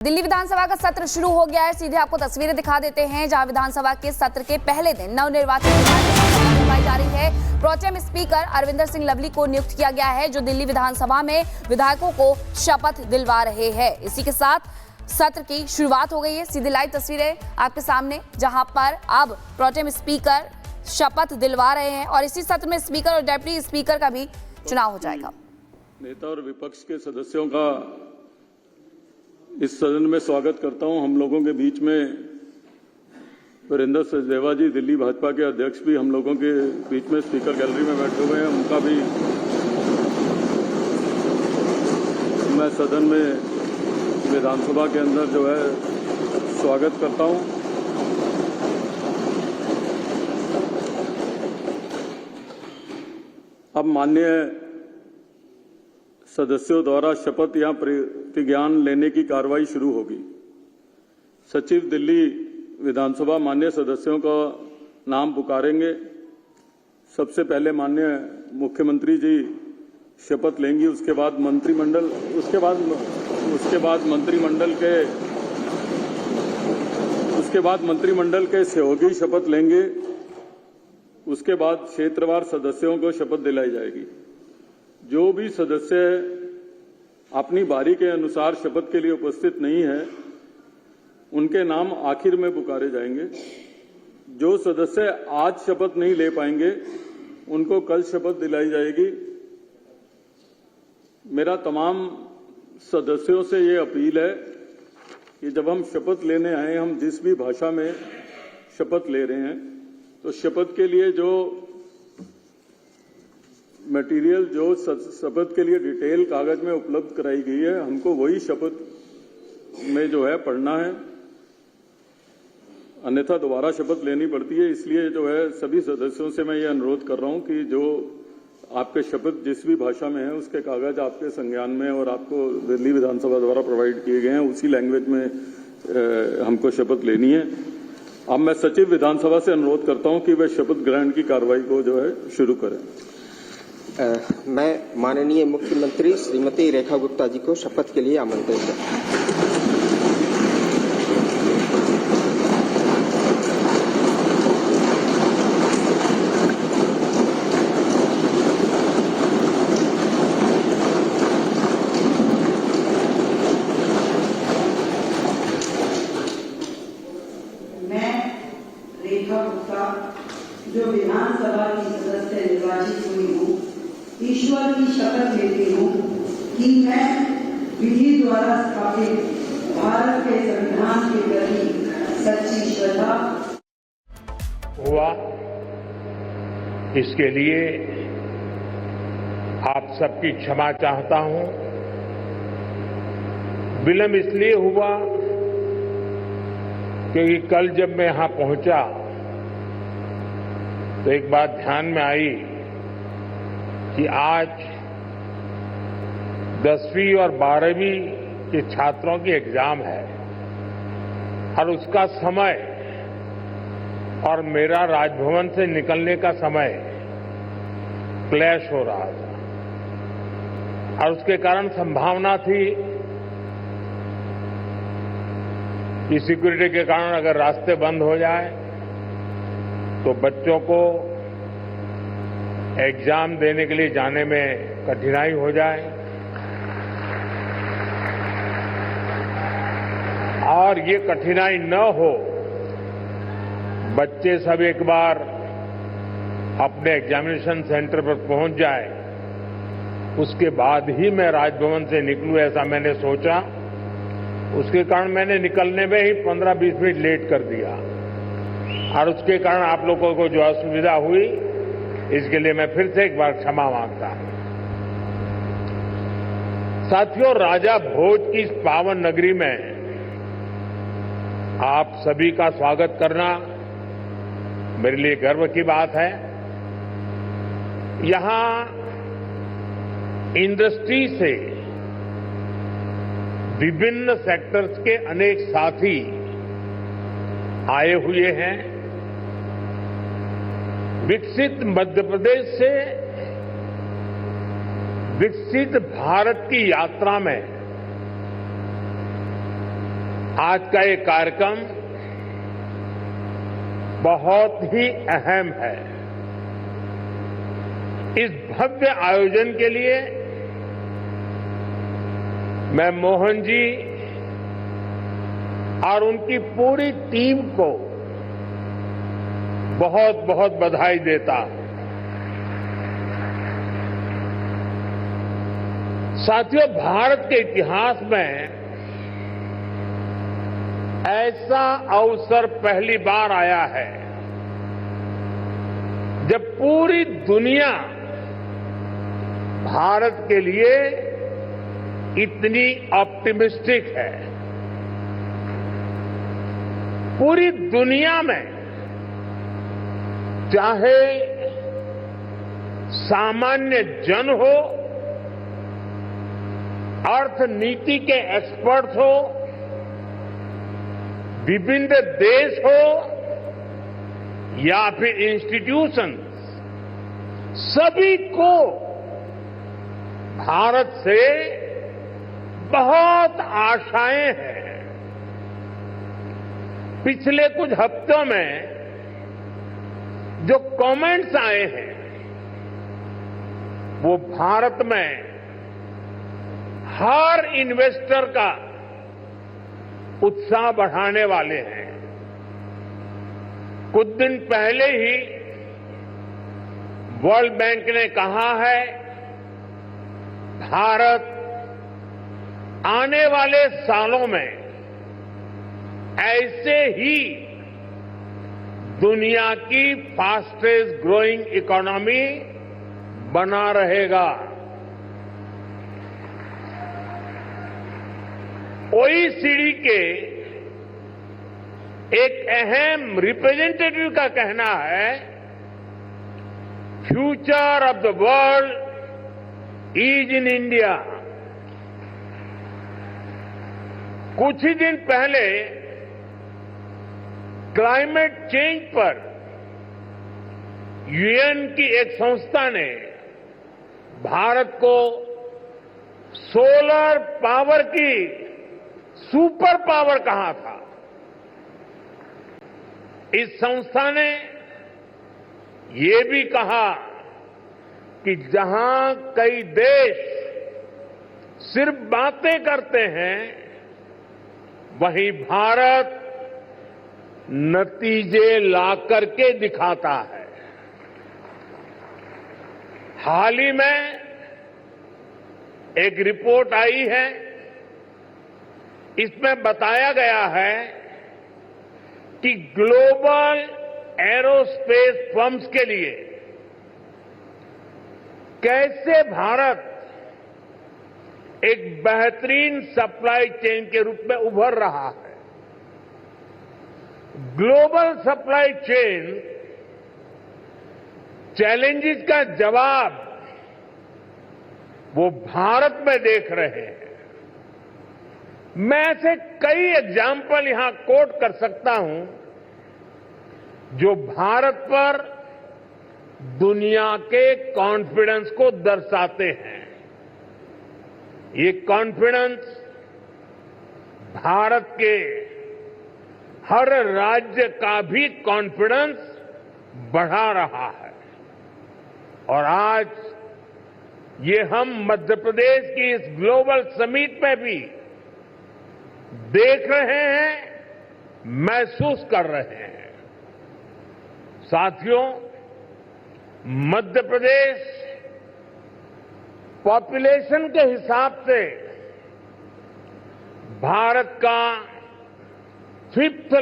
दिल्ली विधानसभा का सत्र शुरू हो गया है। सीधे आपको तस्वीरें दिखा देते हैं जहां विधानसभा के सत्र के पहले दिन नवनिर्वाचित विधायकों करवाई जा रही है। प्रोटेम स्पीकर अरविंदर सिंह लवली को नियुक्त किया गया है, जो दिल्ली विधानसभा में विधायकों को शपथ दिलवा रहे हैं। इसी के साथ सत्र की शुरुआत हो गई है। सीधी लाइव तस्वीरें आपके सामने, जहां पर अब प्रोटेम स्पीकर शपथ दिलवा रहे हैं और इसी सत्र में स्पीकर और डेप्यूटी स्पीकर का भी चुनाव हो जाएगा। नेता और विपक्ष के सदस्यों का इस सदन में स्वागत करता हूं। हम लोगों के बीच में वीरेंद्र सचदेवा जी, दिल्ली भाजपा के अध्यक्ष, भी हम लोगों के बीच में स्पीकर गैलरी में बैठे हुए हैं। उनका भी मैं सदन में विधानसभा के अंदर जो है स्वागत करता हूं। अब माननीय सदस्यों द्वारा शपथ या प्रतिज्ञान लेने की कार्रवाई शुरू होगी। सचिव दिल्ली विधानसभा माननीय सदस्यों का नाम पुकारेंगे। सबसे पहले माननीय मुख्यमंत्री जी शपथ लेंगी, उसके बाद मंत्रिमंडल के सहयोगी शपथ लेंगे। उसके बाद क्षेत्रवार सदस्यों को शपथ दिलाई जाएगी। जो भी सदस्य अपनी बारी के अनुसार शपथ के लिए उपस्थित नहीं है, उनके नाम आखिर में पुकारे जाएंगे। जो सदस्य आज शपथ नहीं ले पाएंगे, उनको कल शपथ दिलाई जाएगी। मेरा तमाम सदस्यों से ये अपील है कि जब हम शपथ लेने आए, हम जिस भी भाषा में शपथ ले रहे हैं, तो शपथ के लिए जो मटेरियल, जो शपथ के लिए डिटेल कागज में उपलब्ध कराई गई है, हमको वही शपथ में जो है पढ़ना है, अन्यथा दोबारा शपथ लेनी पड़ती है। इसलिए जो है सभी सदस्यों से मैं ये अनुरोध कर रहा हूं कि जो आपके शपथ जिस भी भाषा में है, उसके कागज आपके संज्ञान में और आपको दिल्ली विधानसभा द्वारा प्रोवाइड किए गए हैं, उसी लैंग्वेज में हमको शपथ लेनी है। अब मैं सचिव विधानसभा से अनुरोध करता हूं कि वे शपथ ग्रहण की कार्रवाई को जो है शुरू करें। मैं माननीय मुख्यमंत्री श्रीमती रेखा गुप्ता जी को शपथ के लिए आमंत्रित करता हूं। मैं रेखा गुप्ता, जो विधानसभा की सदस्य निर्वाचित हुई हूँ, ईश्वर की शपथ लेती हूँ कि मैं विधि द्वारा स्थापित भारत के संविधान के प्रति सच्ची श्रद्धा हुआ। इसके लिए आप सबकी क्षमा चाहता हूं। विलंब इसलिए हुआ क्योंकि कल जब मैं यहां पहुंचा तो एक बात ध्यान में आई कि आज 10वीं और 12वीं के छात्रों की एग्जाम है और उसका समय और मेरा राजभवन से निकलने का समय क्लैश हो रहा था और उसके कारण संभावना थी कि सिक्योरिटी के कारण अगर रास्ते बंद हो जाए तो बच्चों को एग्जाम देने के लिए जाने में कठिनाई हो जाए और ये कठिनाई न हो, बच्चे सब एक बार अपने एग्जामिनेशन सेंटर पर पहुंच जाए, उसके बाद ही मैं राजभवन से निकलूं, ऐसा मैंने सोचा। उसके कारण मैंने निकलने में ही 15-20 मिनट लेट कर दिया और उसके कारण आप लोगों को जो असुविधा हुई, इसके लिए मैं फिर से एक बार क्षमा मांगता हूं। साथियों, राजा भोज की इस पावन नगरी में आप सभी का स्वागत करना मेरे लिए गर्व की बात है। यहां इंडस्ट्री से विभिन्न सेक्टर्स के अनेक साथी आए हुए हैं। विकसित मध्य प्रदेश से विकसित भारत की यात्रा में आज का ये कार्यक्रम बहुत ही अहम है। इस भव्य आयोजन के लिए मैं मोहन जी और उनकी पूरी टीम को बहुत बहुत बधाई देता हूं। साथियों, भारत के इतिहास में ऐसा अवसर पहली बार आया है जब पूरी दुनिया भारत के लिए इतनी ऑप्टिमिस्टिक है। पूरी दुनिया में चाहे सामान्य जन हो, अर्थनीति के एक्सपर्ट्स हो, विभिन्न देश हो या फिर इंस्टीट्यूशंस, सभी को भारत से बहुत आशाएं हैं। पिछले कुछ हफ्तों में जो कमेंट्स आए हैं वो भारत में हर इन्वेस्टर का उत्साह बढ़ाने वाले हैं। कुछ दिन पहले ही वर्ल्ड बैंक ने कहा है भारत आने वाले सालों में ऐसे ही दुनिया की फास्टेस्ट ग्रोइंग इकोनॉमी बना रहेगा। ओईसीडी के एक अहम रिप्रेजेंटेटिव का कहना है, future of the world is in India. कुछ ही दिन पहले क्लाइमेट चेंज पर यूएन की एक संस्था ने भारत को सोलर पावर की सुपर पावर कहा था। इस संस्था ने ये भी कहा कि जहां कई देश सिर्फ बातें करते हैं, वहीं भारत नतीजे ला करके दिखाता है। हाल ही में एक रिपोर्ट आई है, इसमें बताया गया है कि ग्लोबल एरोस्पेस फर्म्स के लिए कैसे भारत एक बेहतरीन सप्लाई चेन के रूप में उभर रहा है। ग्लोबल सप्लाई चेन चैलेंजेस का जवाब वो भारत में देख रहे हैं। मैं ऐसे कई एग्जाम्पल यहां कोट कर सकता हूं जो भारत पर दुनिया के कॉन्फिडेंस को दर्शाते हैं। ये कॉन्फिडेंस भारत के हर राज्य का भी कॉन्फिडेंस बढ़ा रहा है। और आज ये हम मध्य प्रदेश की इस ग्लोबल समिट में भी देख रहे हैं, महसूस कर रहे हैं। साथियों, मध्य प्रदेश पॉपुलेशन के हिसाब से भारत का 5th